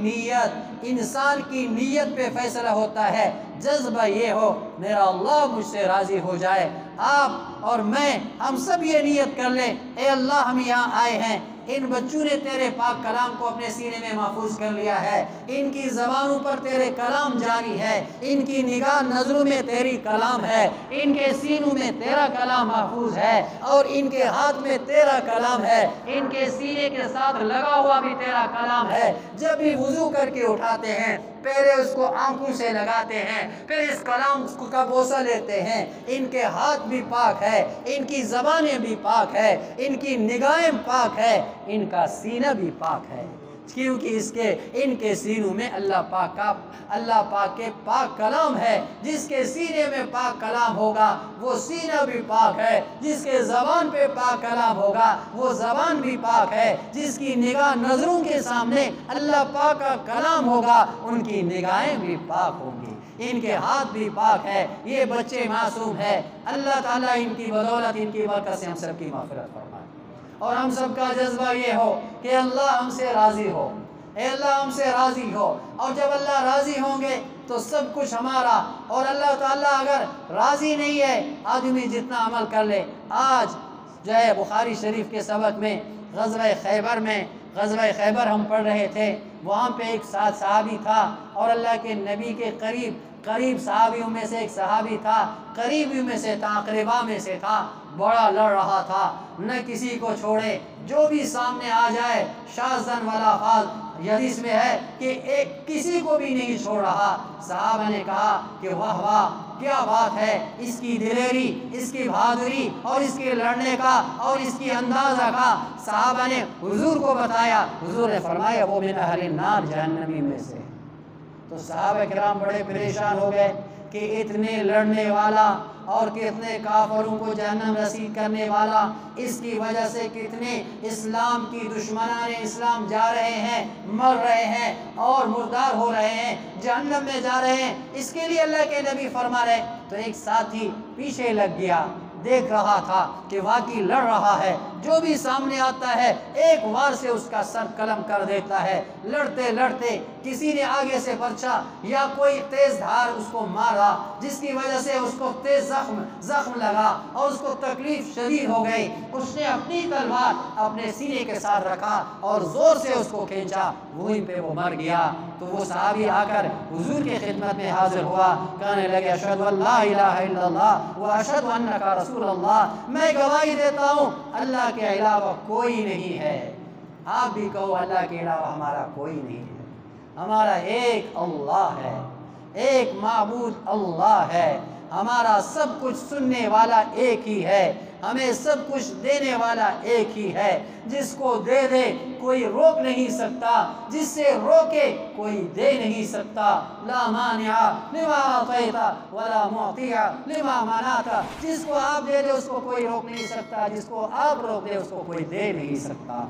[SPEAKER 1] نیت پہ فیصلہ ہوتا ہے۔ جذبہ یہ ہو میرا اللہ مجھ سے راضی ہو جائے، آپ اور میں ہم سب یہ نیت کر لیں، اے اللہ ہم یہاں آئے ہیں، ان بچوں نے تیرے پاک کلام کو اپنے سینے میں محفوظ کر لیا ہے، ان کی زبانوں پر تیرے کلام جاری ہے، ان کی نگاہ نظروں میں تیری کلام ہے، ان کے سینوں میں تیرا کلام محفوظ ہے، اور ان کے ہاتھ میں تیرا کلام ہے، ان کے سینے کے ساتھ لگا ہوا بھی تیرا کلام ہے۔ جب بھی وضو کر کے اٹھاتے ہیں پہلے اس کو آنکھوں سے لگاتے ہیں، پھر اس کلام کا بوسہ لیتے ہیں۔ ان کے ہاتھ بھی پاک ہے، ان کی زبانیں بھی پاک ہے، ان کی نگاہیں پاک ہے، ان کا سینہ بھی پاک ہے، کیونکہ ان کے سینوں میں اللہ پاک کے پاک کلام ہے۔ جس کے سینے میں پاک کلام ہوگا وہ سینہ بھی پاک ہے، جس کے زبان پہ پاک کلام ہوگا وہ زبان بھی پاک ہے، جس کی نگاہ نظروں کے سامنے اللہ پاک کا کلام ہوگا ان کی نگاہیں بھی پاک ہوں گی، ان کے ہاتھ بھی پاک ہے۔ یہ بچے معصوم ہے، اللہ تعالیٰ ان کی بدولت، ان کی برکت سے ہم سب کی مغفرت فرمائے، اور ہم سب کا جذبہ یہ ہو کہ اللہ ہم سے راضی ہو، اے اللہ ہم سے راضی ہو، اور جب اللہ راضی ہوں گے تو سب کچھ ہمارا، اور اللہ تعالیٰ اگر راضی نہیں ہے آدمی جتنا عمل کر لے۔ آج جو ہے بخاری شریف کے سبق میں غزوہ خیبر ہم پڑھ رہے تھے، وہاں پہ ایک صحابی تھا، اور اللہ کے نبی کے قریب صحابیوں میں سے ایک صحابی تھا، قریبیوں میں سے تھا، اقربا میں سے تھا، بڑا لڑ رہا تھا، نہ کسی کو چھوڑے، جو بھی سامنے آ جائے شاذن ولا فاض، حدیث میں ہے کہ کسی کو بھی نہیں چھوڑ رہا۔ صحابہ نے کہا کہ واہ واہ کیا بات ہے، اس کی دلیری، اس کی بہادری، اور اس کے لڑنے کا اور اس کی اندازہ کا۔ صحابہ نے حضور کو بتایا، حضور نے فرمایا وہ من اہل النار، جہنمی میں سے۔ تو صحابہ کرام بڑے پریشان ہو گئے کہ اتنے لڑنے والا اور کتنے کافروں کو جہنم رسید کرنے والا، اس کی وجہ سے کتنے اسلام کی دشمنان اسلام جا رہے ہیں، مر رہے ہیں اور مردار ہو رہے ہیں، جہنم میں جا رہے ہیں، اس کے لیے اللہ کے نبی فرما رہے۔ تو ایک ساتھی پیچھے لگ گیا، دیکھ رہا تھا کہ واقعی لڑ رہا ہے، جو بھی سامنے آتا ہے ایک وار سے اس کا سر قلم کر دیتا ہے۔ لڑتے لڑتے کسی نے آگے سے برچا یا کوئی تیز دھار اس کو مارا، جس کی وجہ سے اس کو تیز زخم لگا اور اس کو تکلیف شدید ہو گئی۔ اس نے اپنی تلوار اپنے سینے کے ساتھ رکھا اور زور سے اس کو کھینچا، وہیں پہ وہ مر گیا۔ تو وہ صحابی آ کر حضور کی خدمت میں حاضر ہوا، کہنے لگے اشہد ان لا الہ الا اللہ واشہد انک رسول اللہ، میں گواہی دیتا ہوں اللہ کے علاوہ کوئی نہیں ہے۔ آپ بھی کہو اللہ کے علاوہ ہمارا کوئی نہیں ہے، ہمارا ایک اللہ ہے، ایک معبود اللہ ہے، ہمارا سب کچھ سننے والا ایک ہی ہے، ہمیں سب کچھ دینے والا ایک ہی ہے، جس کو دے دے کوئی روک نہیں سکتا، جس سے روکے کوئی دے نہیں سکتا۔ لا مانع لما اعطیت ولا معطی لما منعت، جس کو آپ دے دے اس کو کوئی روک نہیں سکتا، جس کو آپ روک دے اس کو کوئی دے نہیں سکتا۔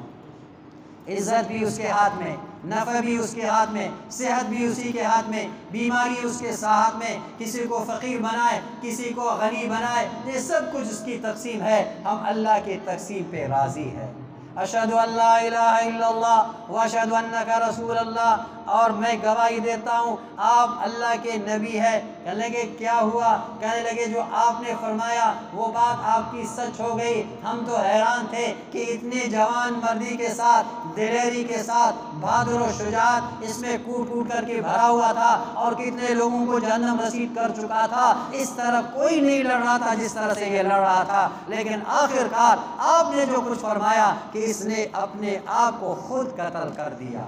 [SPEAKER 1] عزت بھی اس کے ہاتھ میں، نفع بھی اس کے ہاتھ میں، صحت بھی اسی کے ہاتھ میں، بیماری اس کے ہاتھ میں، کسی کو فقیر بنائے کسی کو غنی بنائے، یہ سب کچھ اس کی تقسیم ہے۔ ہم اللہ کی تقسیم پہ راضی ہیں۔ اشہد ان لا الہ الا اللہ واشہد انک رسول اللہ، اور میں گواہی دیتا ہوں آپ اللہ کے نبی ہے۔ کہنے لگے کیا ہوا؟ کہنے لگے جو آپ نے فرمایا وہ بات آپ کی سچ ہو گئی۔ ہم تو حیران تھے کہ اتنے جوان مردی کے ساتھ، دلیری کے ساتھ، بہادر و شجاعت اس میں کوٹ کوٹ کر کے بھرا ہوا تھا، اور کتنے لوگوں کو جہنم رسید کر چکا تھا، اس طرح کوئی نہیں لڑ رہا تھا جس طرح سے یہ لڑ رہا تھا۔ لیکن آخرکار آپ نے جو کچھ فرمایا کہ اس نے اپنے آپ کو خود قتل کر دیا،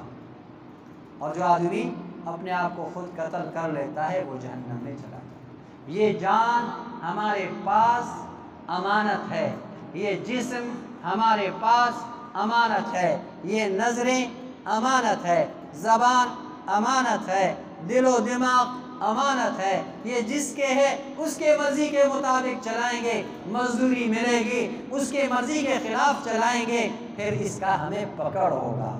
[SPEAKER 1] اور جو آدمی اپنے آپ کو خود قتل کر لیتا ہے وہ جہنم میں چلا جاتا ہے۔ یہ جان ہمارے پاس امانت ہے، یہ جسم ہمارے پاس امانت ہے، یہ نظریں امانت ہے، زبان امانت ہے، دل و دماغ امانت ہے، یہ جس کے ہے اس کے مرضی کے مطابق چلائیں گے، مزدوری ملے گی، اس کے مرضی کے خلاف چلائیں گے، پھر اس کا ہمیں پکڑ ہوگا۔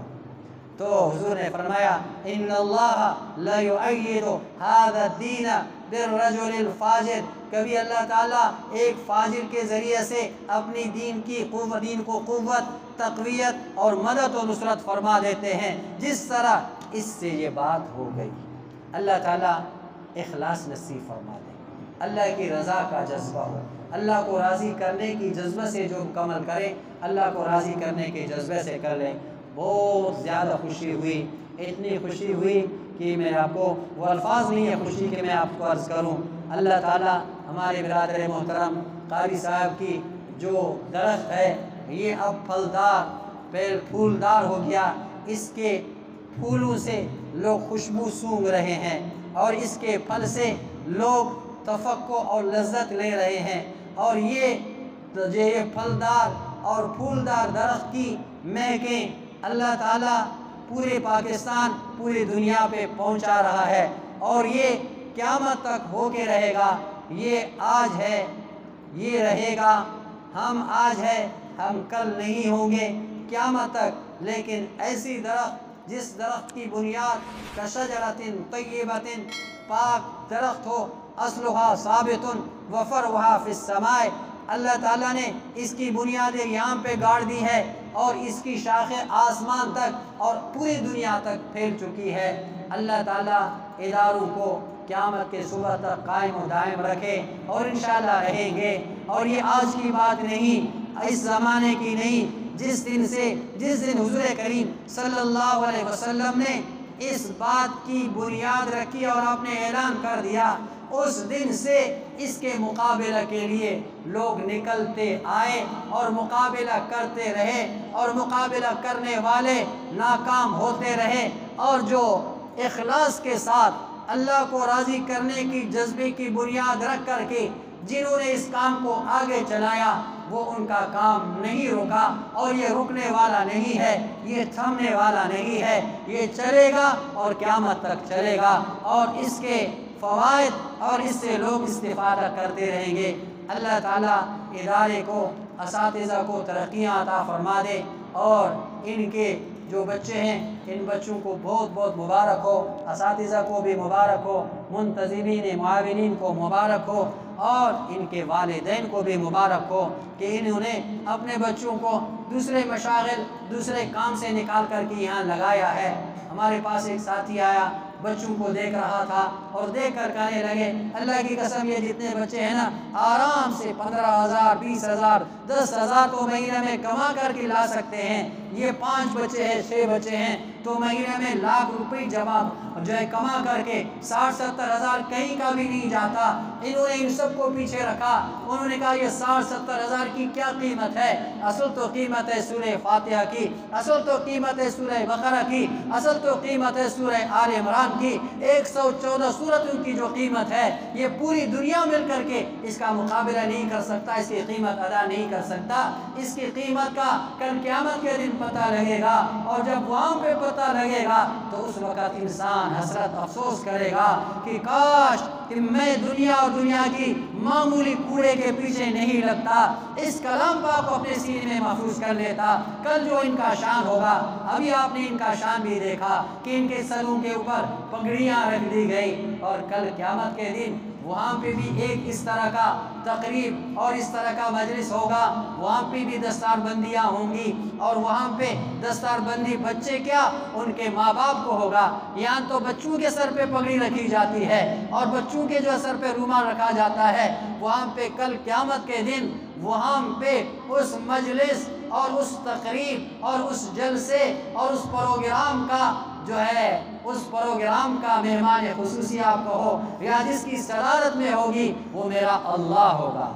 [SPEAKER 1] تو حضور نے فرمایا ان اللہ لا یؤید ھذا الدین بالرجل الفاجر، کبھی اللہ تعالیٰ ایک فاجر کے ذریعے سے اپنی دین کو قوت، تقویت اور مدد و نصرت فرما دیتے ہیں۔ جس طرح اس سے یہ بات ہو گئی، اللہ تعالیٰ اخلاص نصیب فرما دے، اللہ کی رضا کا جذبہ ہو، اللہ کو راضی کرنے کی جذبہ سے جو مکمل کرے، اللہ کو راضی کرنے کے جذبے سے کر لیں۔ بہت زیادہ خوشی ہوئی، اتنی خوشی ہوئی کہ میں آپ کو وہ الفاظ نہیں ہے خوشی کہ میں آپ کو عرض کروں۔ اللہ تعالیٰ ہمارے برادر محترم قاری صاحب کی جو درخت ہے یہ اب پھولدار ہو گیا، اس کے پھولوں سے لوگ خوشبو سونگھ رہے ہیں اور اس کے پھل سے لوگ تفقع اور لذت لے رہے ہیں، اور یہ پھلدار اور پھولدار درخت کی مہکیں اللہ تعالیٰ پورے پاکستان، پوری دنیا پہ پہنچا رہا ہے، اور یہ قیامت تک ہو کے رہے گا۔ یہ آج ہے، یہ رہے گا، ہم آج ہے، ہم کل نہیں ہوں گے قیامت تک۔ لیکن ایسی درخت جس درخت کی بنیاد کشجرۃ طیبۃ، پاک درخت ہو، اصلھا ثابت وفرعھا فی السماء، اللہ تعالیٰ نے اس کی بنیادیں یہاں پہ گاڑ دی ہے اور اس کی شاخیں آسمان تک اور پوری دنیا تک پھیل چکی ہے۔ اللہ تعالیٰ اداروں کو قیامت کے صبح تک قائم و دائم رکھے، اور انشاءاللہ رہیں گے۔ اور یہ آج کی بات نہیں، اس زمانے کی نہیں، جس دن حضور کریم صلی اللہ علیہ وسلم نے اس بات کی بنیاد رکھی اور آپ نے اعلان کر دیا، اس دن سے اس کے مقابلہ کے لیے لوگ نکلتے آئے اور مقابلہ کرتے رہے، اور مقابلہ کرنے والے ناکام ہوتے رہے، اور جو اخلاص کے ساتھ اللہ کو راضی کرنے کی جذبے کی بنیاد رکھ کر کے جنہوں نے اس کام کو آگے چلایا، وہ ان کا کام نہیں رکا، اور یہ رکنے والا نہیں ہے، یہ تھمنے والا نہیں ہے، یہ چلے گا اور قیامت تک چلے گا، اور اس کے فوائد اور اس سے لوگ استفادہ کرتے رہیں گے۔ اللہ تعالیٰ ادارے کو، اساتذہ کو ترقیاں عطا فرما دے، اور ان کے جو بچے ہیں ان بچوں کو بہت بہت مبارک ہو، اساتذہ کو بھی مبارک ہو، منتظمین معاونین کو مبارک ہو، اور ان کے والدین کو بھی مبارک ہو کہ انہوں نے اپنے بچوں کو دوسرے مشاغل، دوسرے کام سے نکال کر کے یہاں لگایا ہے۔ ہمارے پاس ایک ساتھی آیا، بچوں کو دیکھ رہا تھا اور دیکھ کر کہنے لگے، اللہ کی قسم یہ جتنے بچے ہیں نا، آرام سے 15,000 20,000 10,000 تو مہینے میں کما کر کے لا سکتے ہیں۔ یہ 5 بچے ہیں، 6 بچے ہیں تو مہینے میں لاکھ روپے جمع جو ہے کما کر کے 60-70 ہزار کہیں کا بھی نہیں جاتا۔ انہوں نے ان سب کو پیچھے رکھا، انہوں نے کہا یہ 60-70 ہزار کی کیا قیمت ہے؟ اصل تو قیمت ہے سورہ فاتحہ کی، اصل تو قیمت ہے سورہ بقرہ کی، اصل تو قیمت ہے سورہ آل عمران کی، 114 سورتوں کی جو قیمت ہے، یہ پوری دنیا مل کر کے اس کا مقابلہ نہیں کر سکتا، اس کی قیمت ادا نہیں کر سکتا۔ اس کی قیمت کا کل قیامت کے دن پتہ لگے گا، اور جب وہاں پہ پتہ لگے گا تو اس وقت انسان حسرت افسوس کرے گا کہ کاش کہ میں دنیا اور دنیا کی معمولی کوڑے کے پیچھے نہیں لگتا، اس کلام پاک کو اپنے سینے میں محفوظ کر لیتا۔ کل جو ان کا شان ہوگا، ابھی آپ نے ان کا شان بھی دیکھا کہ ان کے سروں کے اوپر پگڑیاں رکھ دی گئی، اور کل قیامت کے دن وہاں پہ بھی ایک اس طرح کا تقریب اور اس طرح کا مجلس ہوگا، وہاں پہ بھی دستار بندیاں ہوں گی، اور وہاں پہ دستار بندی بچے کیا ان کے ماں باپ کو ہوگا۔ یہاں تو بچوں کے سر پہ پگڑی رکھی جاتی ہے اور بچوں کے جو سر پہ رومال رکھا جاتا ہے، وہاں پہ کل قیامت کے دن وہاں پہ اس مجلس اور اس تقریب اور اس جلسے اور اس پروگرام کا جو ہے، اس پروگرام کا مہمان خصوصی آپ کو ہو یا جس کی صدارت میں ہوگی، وہ میرا اللہ ہوگا۔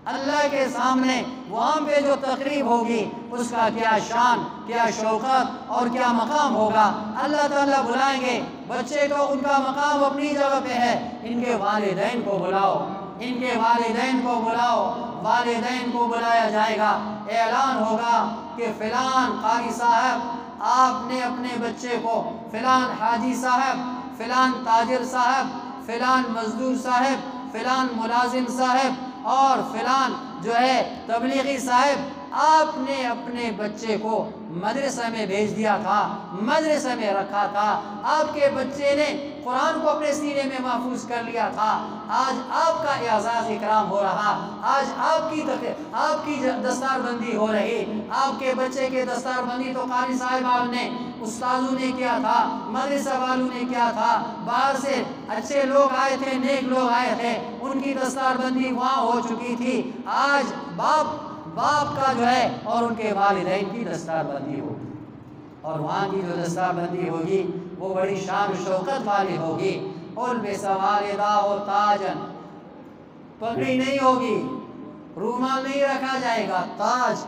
[SPEAKER 1] اللہ کے سامنے وہاں پہ جو تقریب ہوگی اس کا کیا شان، کیا شوکت اور کیا مقام ہوگا۔ اللہ تعالیٰ بلائیں گے بچے کو، ان کا مقام اپنی جگہ پہ ہے، ان کے والدین کو بلاؤ، ان کے والدین کو بلاؤ، والدین کو بلایا جائے گا، اعلان ہوگا کہ فلان قاری صاحب آپ نے اپنے بچے کو، فلان حاجی صاحب، فلان تاجر صاحب، فلان مزدور صاحب، فلان ملازم صاحب اور فلان جو ہے تبلیغی صاحب، آپ نے اپنے بچے کو مدرسہ میں بھیج دیا تھا، مدرسہ میں رکھا تھا، آپ کے بچے نے قرآن کو اپنے سینے میں محفوظ کر لیا تھا، آج آپ کا اعزاز اکرام ہو رہا، آج آپ کی دستار بندی ہو رہی، آپ کے بچے کے دستار بندی تو قاری صاحبان نے، استاذوں نے کیا تھا، مدرسہ والوں نے کیا تھا، باہر سے اچھے لوگ آئے تھے، نیک لوگ آئے تھے، ان کی دستار بندی وہاں ہو چکی تھی، آج باپ کا جو ہے اور ان کے والدین کی دستار بندی ہوگی، اور وہاں کی جو دستار بندی ہوگی وہ بڑی شان و شوکت والی ہوگی، البس والدہ و تاجن، پگڑی نہیں ہوگی، رومال نہیں رکھا جائے گا، تاج۔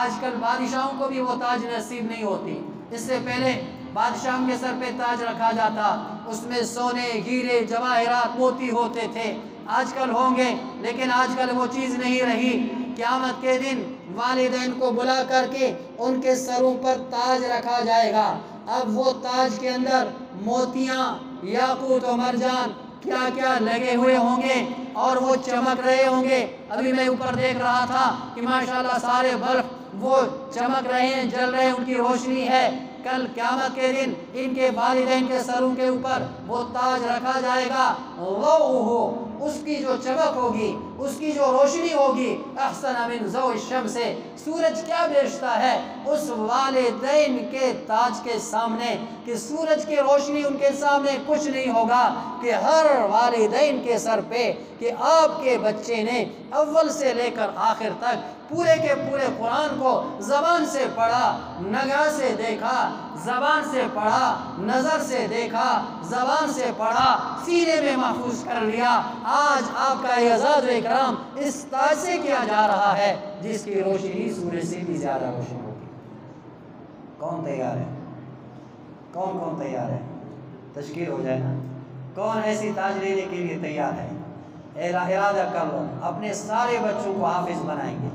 [SPEAKER 1] آج کل بادشاہوں کو بھی وہ تاج نصیب نہیں ہوتی، اس سے پہلے بادشاہوں کے سر پہ تاج رکھا جاتا، اس میں سونے، ہیرے، جواہرات، موتی ہوتے تھے، آج کل ہوں گے، لیکن آج کل وہ چیز نہیں رہی۔ قیامت کے دن والدین کو بلا کر کے ان کے سروں پر تاج رکھا جائے گا، اب وہ تاج کے اندر موتیاں، یاقوت و مرجان کیا کیا لگے ہوئے ہوں گے، اور وہ چمک رہے ہوں گے۔ ابھی میں اوپر دیکھ رہا تھا کہ ماشاءاللہ سارے بلب وہ چمک رہے ہیں، جل رہے ہیں، ان کی روشنی ہے۔ کل قیامت کے دن ان کے والدین کے سروں کے اوپر وہ تاج رکھا جائے گا، ضوءہ، اس کی جو چمک ہوگی، اس کی جو روشنی ہوگی، احسن من ضوء الشمس، سورج کیا بیچتا ہے اس والدین کے تاج کے سامنے، کہ سورج کی روشنی ان کے سامنے کچھ نہیں ہوگا، کہ ہر والدین کے سر پہ کہ آپ کے بچے نے اول سے لے کر آخر تک پورے کے پورے قرآن کو زبان سے پڑھا، نگاہ سے دیکھا، زبان سے پڑھا، نظر سے دیکھا، زبان سے پڑھا، سینے میں محفوظ کر لیا۔ آج آپ کا اعزاز و اکرام اس تاج سے کیا جا رہا ہے جس کی روشنی سورج سے بھی زیادہ روشن ہوگی۔ کون تیار ہے؟ کون تیار ہے؟ تشکیل ہو جائے نا، کون ایسی تاج لینے کے لیے تیار ہے؟ ارادہ کر لو، اپنے سارے بچوں کو حافظ بنائیں گے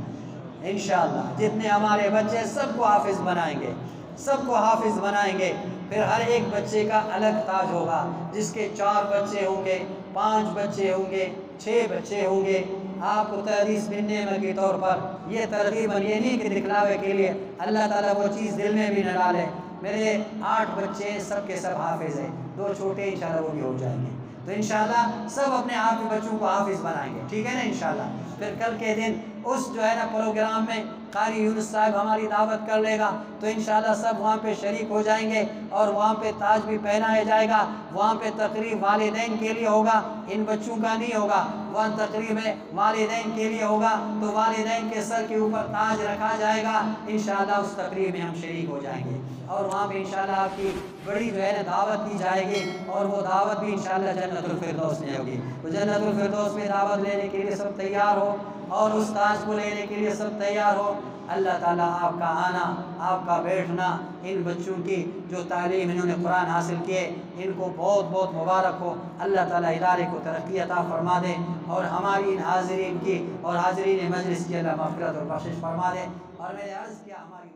[SPEAKER 1] انشاءاللہ، جتنے ہمارے بچے سب کو حافظ بنائیں گے، سب کو حافظ بنائیں گے۔ پھر ہر ایک بچے کا الگ تاج ہوگا، جس کے 4 بچے ہوں گے، 5 بچے ہوں گے، 6 بچے ہوں گے۔ آپ کو تحدیث بن نعمت کے طور پر یہ ترغیباً یہ نہیں کہ دکھلاوے کے لیے، اللہ تعالیٰ وہ چیز دل میں بھی نہ ڈالے۔ میرے 8 بچے سب کے سب حافظ ہیں، 2 چھوٹے انشاءاللہ وہ بھی ہو جائیں گے، تو انشاءاللہ سب اپنے آپ بچوں کو حافظ بنائیں گے، ٹھیک ہے نا انشاءاللہ۔ پھر کل کے دن اس جو ہے نا پروگرام میں قاری یونس صاحب ہماری دعوت کر لے گا، تو انشاءاللہ سب وہاں پہ شریک ہو جائیں گے، اور وہاں پہ تاج بھی پہنایا جائے گا۔ وہاں پہ تقریب والدین کے لیے ہوگا، ان بچوں کا نہیں ہوگا، وہاں تقریب والدین کے لیے ہوگا، تو والدین کے سر کے اوپر تاج رکھا جائے گا، انشاءاللہ اس تقریب میں ہم شریک ہو جائیں گے، اور وہاں پہ انشاءاللہ آپ کی بڑی جو ہے نا دعوت دی جائے گی، اور وہ دعوت بھی انشاءاللہ جنت الفردوس میں ہوگی۔ تو جنت الفردوس میں دعوت لینے کے لیے سب تیار ہو، اور اس تاج کو لینے کے لیے سب تیار ہو۔ اللہ تعالیٰ آپ کا آنا، آپ کا بیٹھنا، ان بچوں کی جو تعلیم انہوں نے قرآن حاصل کیے، ان کو بہت بہت مبارک ہو۔ اللہ تعالیٰ ادارے کو ترقی عطا فرما دے، اور ہماری ان حاضرین کی اور حاضرین مجلس کی اللہ مغفرت اور بخشش فرما دے۔ اور میں نے عرض کیا ہماری